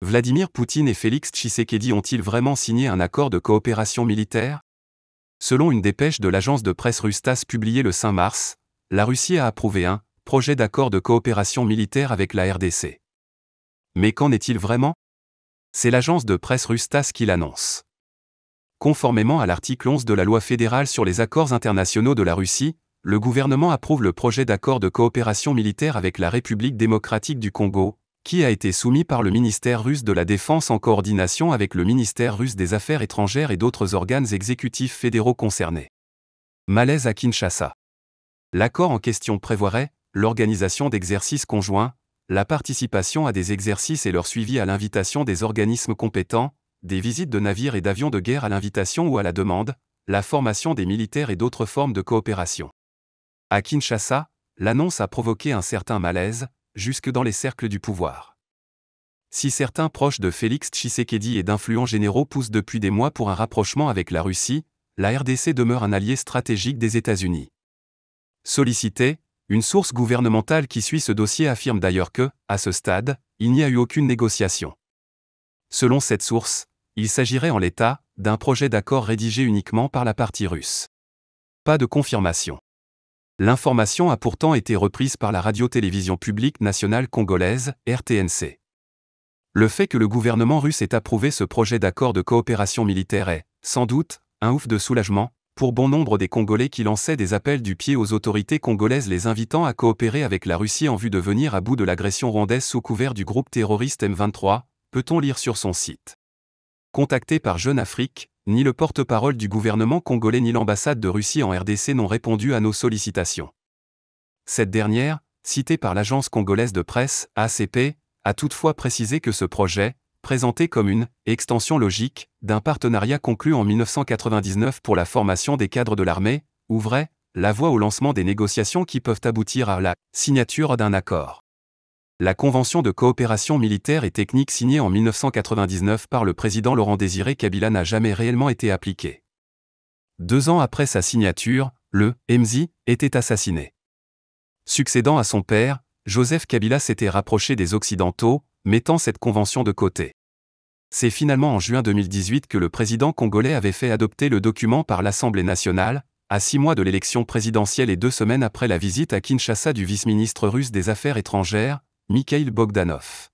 Vladimir Poutine et Félix Tshisekedi ont-ils vraiment signé un accord de coopération militaire? Selon une dépêche de l'agence de presse russe TASS publiée le 5 mars, la Russie a approuvé un projet d'accord de coopération militaire avec la RDC. Mais qu'en est-il vraiment? C'est l'agence de presse russe TASS qui l'annonce. Conformément à l'article 11 de la loi fédérale sur les accords internationaux de la Russie, le gouvernement approuve le projet d'accord de coopération militaire avec la République démocratique du Congo, qui a été soumis par le ministère russe de la Défense en coordination avec le ministère russe des Affaires étrangères et d'autres organes exécutifs fédéraux concernés. Malaise à Kinshasa. L'accord en question prévoirait l'organisation d'exercices conjoints, la participation à des exercices et leur suivi à l'invitation des organismes compétents, des visites de navires et d'avions de guerre à l'invitation ou à la demande, la formation des militaires et d'autres formes de coopération. À Kinshasa, l'annonce a provoqué un certain malaise, jusque dans les cercles du pouvoir. Si certains proches de Félix Tshisekedi et d'influents généraux poussent depuis des mois pour un rapprochement avec la Russie, la RDC demeure un allié stratégique des États-Unis. Sollicité, une source gouvernementale qui suit ce dossier affirme d'ailleurs que, à ce stade, il n'y a eu aucune négociation. Selon cette source, il s'agirait en l'état d'un projet d'accord rédigé uniquement par la partie russe. Pas de confirmation. L'information a pourtant été reprise par la radio-télévision publique nationale congolaise, RTNC. Le fait que le gouvernement russe ait approuvé ce projet d'accord de coopération militaire est, sans doute, un ouf de soulagement, pour bon nombre des Congolais qui lançaient des appels du pied aux autorités congolaises les invitant à coopérer avec la Russie en vue de venir à bout de l'agression rwandaise sous couvert du groupe terroriste M23, peut-on lire sur son site. Contacté par Jeune Afrique, ni le porte-parole du gouvernement congolais ni l'ambassade de Russie en RDC n'ont répondu à nos sollicitations. Cette dernière, citée par l'agence congolaise de presse, ACP, a toutefois précisé que ce projet, présenté comme une extension logique d'un partenariat conclu en 1999 pour la formation des cadres de l'armée, ouvrait la voie au lancement des négociations qui peuvent aboutir à la signature d'un accord. La convention de coopération militaire et technique signée en 1999 par le président Laurent-Désiré Kabila n'a jamais réellement été appliquée. 2 ans après sa signature, le MZ était assassiné. Succédant à son père, Joseph Kabila s'était rapproché des Occidentaux, mettant cette convention de côté. C'est finalement en juin 2018 que le président congolais avait fait adopter le document par l'Assemblée nationale, à 6 mois de l'élection présidentielle et 2 semaines après la visite à Kinshasa du vice-ministre russe des Affaires étrangères, Mikhail Bogdanov.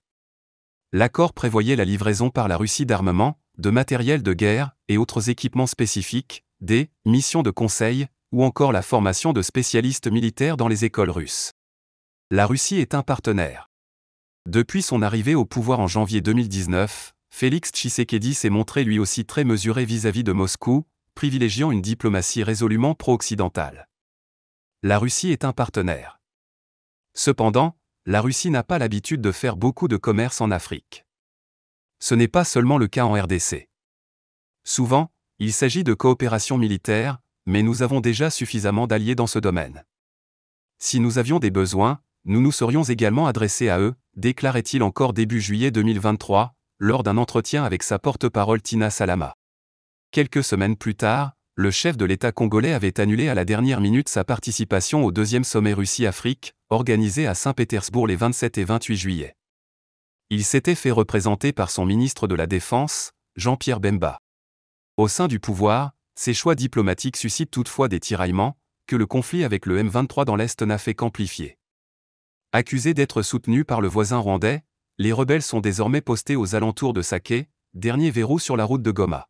L'accord prévoyait la livraison par la Russie d'armements, de matériel de guerre et autres équipements spécifiques, des missions de conseil, ou encore la formation de spécialistes militaires dans les écoles russes. La Russie est un partenaire. Depuis son arrivée au pouvoir en janvier 2019, Félix Tshisekedi s'est montré lui aussi très mesuré vis-à-vis de Moscou, privilégiant une diplomatie résolument pro-occidentale. La Russie est un partenaire. Cependant, la Russie n'a pas l'habitude de faire beaucoup de commerce en Afrique. Ce n'est pas seulement le cas en RDC. Souvent, il s'agit de coopération militaire, mais nous avons déjà suffisamment d'alliés dans ce domaine. Si nous avions des besoins, nous nous serions également adressés à eux, déclarait-il encore début juillet 2023, lors d'un entretien avec sa porte-parole Tina Salama. Quelques semaines plus tard, le chef de l'État congolais avait annulé à la dernière minute sa participation au 2e sommet Russie-Afrique, organisé à Saint-Pétersbourg les 27 et 28 juillet. Il s'était fait représenter par son ministre de la Défense, Jean-Pierre Bemba. Au sein du pouvoir, ces choix diplomatiques suscitent toutefois des tiraillements, que le conflit avec le M23 dans l'Est n'a fait qu'amplifier. Accusés d'être soutenus par le voisin rwandais, les rebelles sont désormais postés aux alentours de Sake, dernier verrou sur la route de Goma.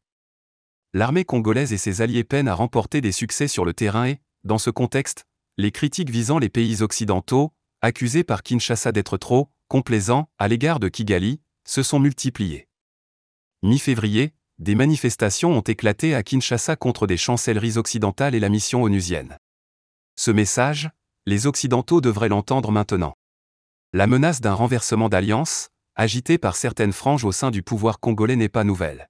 L'armée congolaise et ses alliés peinent à remporter des succès sur le terrain et, dans ce contexte, les critiques visant les pays occidentaux, accusés par Kinshasa d'être trop complaisants à l'égard de Kigali, se sont multipliées. Mi-février, des manifestations ont éclaté à Kinshasa contre des chancelleries occidentales et la mission onusienne. Ce message, les Occidentaux devraient l'entendre maintenant. La menace d'un renversement d'alliance, agitée par certaines franges au sein du pouvoir congolais n'est pas nouvelle.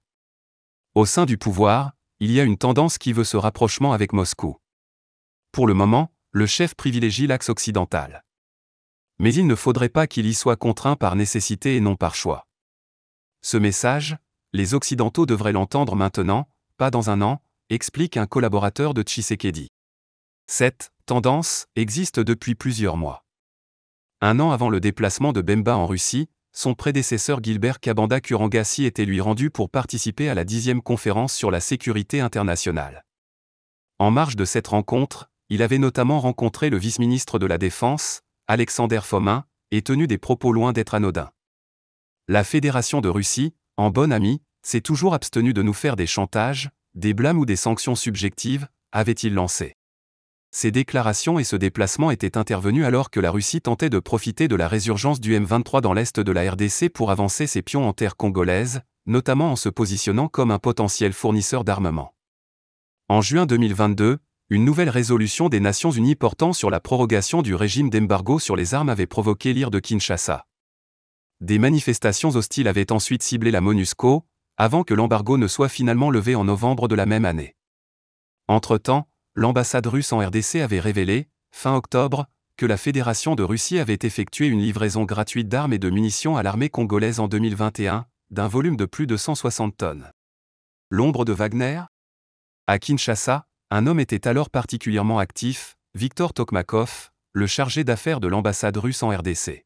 Au sein du pouvoir, il y a une tendance qui veut ce rapprochement avec Moscou. Pour le moment, le chef privilégie l'axe occidental. Mais il ne faudrait pas qu'il y soit contraint par nécessité et non par choix. Ce message, les Occidentaux devraient l'entendre maintenant, pas dans un an, explique un collaborateur de Tshisekedi. Cette tendance existe depuis plusieurs mois. Un an avant le déplacement de Bemba en Russie, son prédécesseur Gilbert Kabanda Kurangassi était lui rendu pour participer à la 10e conférence sur la sécurité internationale. En marge de cette rencontre, il avait notamment rencontré le vice-ministre de la Défense, Alexander Fomin, et tenu des propos loin d'être anodins. La Fédération de Russie, en bonne amie, s'est toujours abstenue de nous faire des chantages, des blâmes ou des sanctions subjectives, avait-il lancé. Ces déclarations et ce déplacement étaient intervenus alors que la Russie tentait de profiter de la résurgence du M23 dans l'est de la RDC pour avancer ses pions en terre congolaise, notamment en se positionnant comme un potentiel fournisseur d'armement. En juin 2022, une nouvelle résolution des Nations Unies portant sur la prorogation du régime d'embargo sur les armes avait provoqué l'ire de Kinshasa. Des manifestations hostiles avaient ensuite ciblé la MONUSCO, avant que l'embargo ne soit finalement levé en novembre de la même année. Entre-temps, l'ambassade russe en RDC avait révélé, fin octobre, que la Fédération de Russie avait effectué une livraison gratuite d'armes et de munitions à l'armée congolaise en 2021, d'un volume de plus de 160 tonnes. L'ombre de Wagner ? À Kinshasa, un homme était alors particulièrement actif, Viktor Tokmakov, le chargé d'affaires de l'ambassade russe en RDC.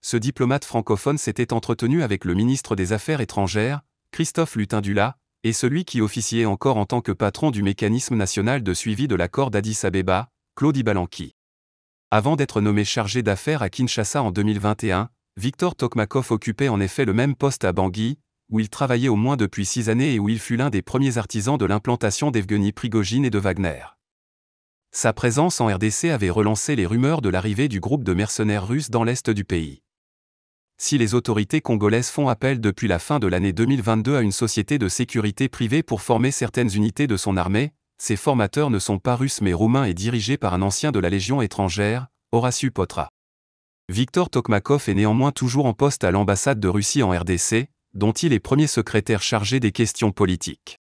Ce diplomate francophone s'était entretenu avec le ministre des Affaires étrangères, Christophe Lutindula, et celui qui officiait encore en tant que patron du mécanisme national de suivi de l'accord d'Addis Abeba, Claude Ibalanki. Avant d'être nommé chargé d'affaires à Kinshasa en 2021, Viktor Tokmakov occupait en effet le même poste à Bangui, où il travaillait au moins depuis 6 années et où il fut l'un des premiers artisans de l'implantation d'Evgeny Prigojine et de Wagner. Sa présence en RDC avait relancé les rumeurs de l'arrivée du groupe de mercenaires russes dans l'est du pays. Si les autorités congolaises font appel depuis la fin de l'année 2022 à une société de sécurité privée pour former certaines unités de son armée, ces formateurs ne sont pas russes mais roumains et dirigés par un ancien de la Légion étrangère, Horaciu Potra. Viktor Tokmakov est néanmoins toujours en poste à l'ambassade de Russie en RDC, dont il est premier secrétaire chargé des questions politiques.